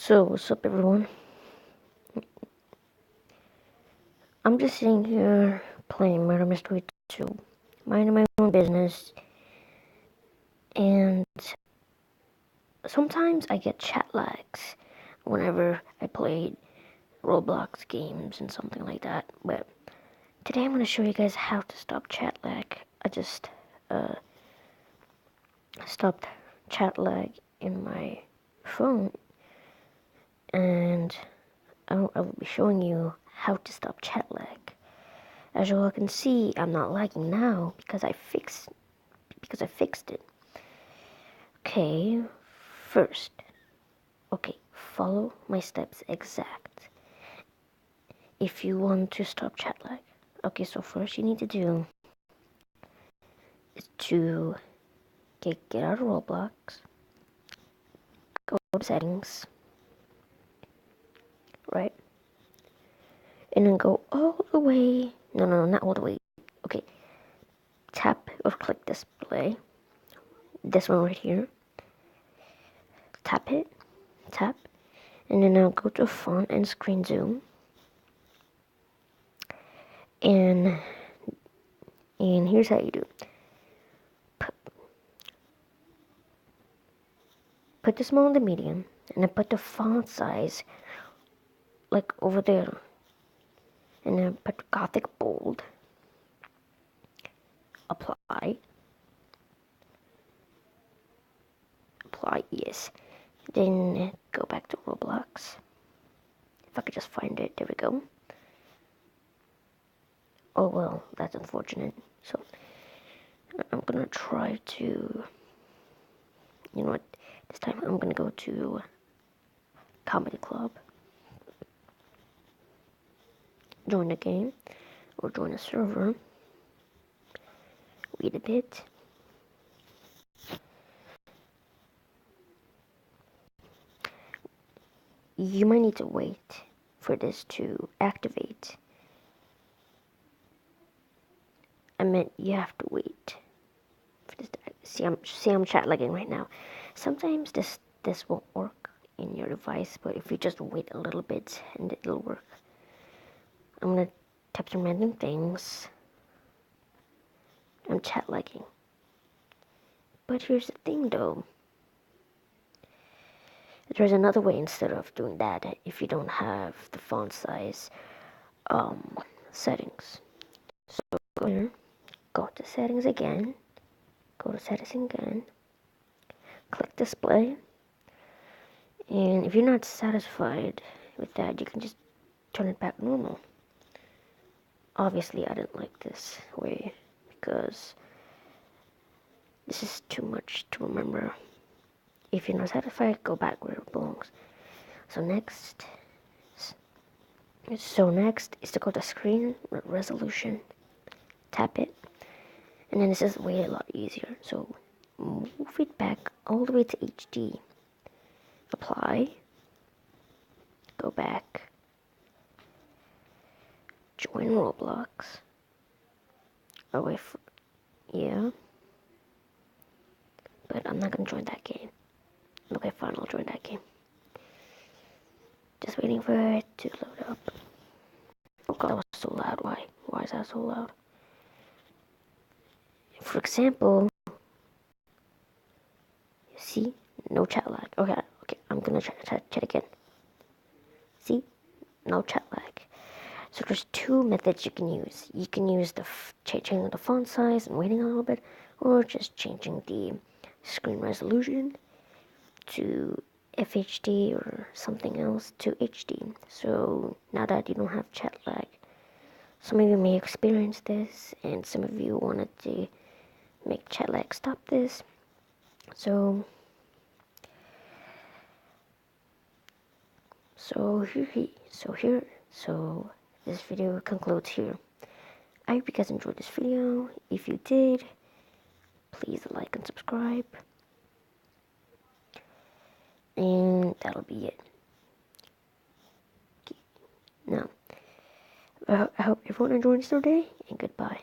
So, what's up, everyone? I'm just sitting here playing Murder Mystery 2, minding my own business, and sometimes I get chat lags whenever I play Roblox games and something like that. But today I'm going to show you guys how to stop chat lag. I just stopped chat lag in my phone, and I will be showing you how to stop chat lag. As you all can see, I'm not lagging now because I fixed it. Okay, first, follow my steps exact if you want to stop chat lag. Okay, so first you need to do is to get out of Roblox, go to settings, right? And then go all the way, no, not all the way. Okay, tap or click display, this one right here. Tap it, tap, and then now go to font and screen zoom. And here's how you do. Put the small and the medium, and then put the font size like over there, and then put Gothic bold. Apply, yes. Then go back to Roblox. If I could just find it, there we go. Oh well, that's unfortunate. So I'm gonna try to, you know what? This time I'm gonna go to Comedy Club. Join the game, or join a server. Wait a bit. You might need to wait for this to activate. I meant you have to wait for this to see I'm chat lagging right now. Sometimes this won't work in your device, but if you just wait a little bit and it'll work. I'm gonna type some random things. I'm chat lagging. But here's the thing though. There's another way instead of doing that if you don't have the font size settings. So go here, go to settings again, click display, and if you're not satisfied with that, you can just turn it back normal. Obviously I didn't like this way because this is too much to remember. If you're not satisfied, go back where it belongs. So next is to go to screen resolution, tap it, and then this is way a lot easier. So move it back all the way to HD, apply, go back, join Roblox, yeah, but I'm not gonna join that game. Okay, fine, I'll join that game. Just waiting for it to load up. Oh god, that was so loud. Why is that so loud? For example, see, no chat lag. Okay, I'm gonna chat again. See, no chat lag. So there's two methods you can use. You can use the changing the font size and waiting a little bit, or just changing the screen resolution to FHD or something else to HD. So now that you don't have chat lag, some of you may experience this, and some of you wanted to make chat lag stop this. So this video concludes here. I hope you guys enjoyed this video. If you did, please like and subscribe. And that'll be it. Now, I hope everyone enjoys their day, and goodbye.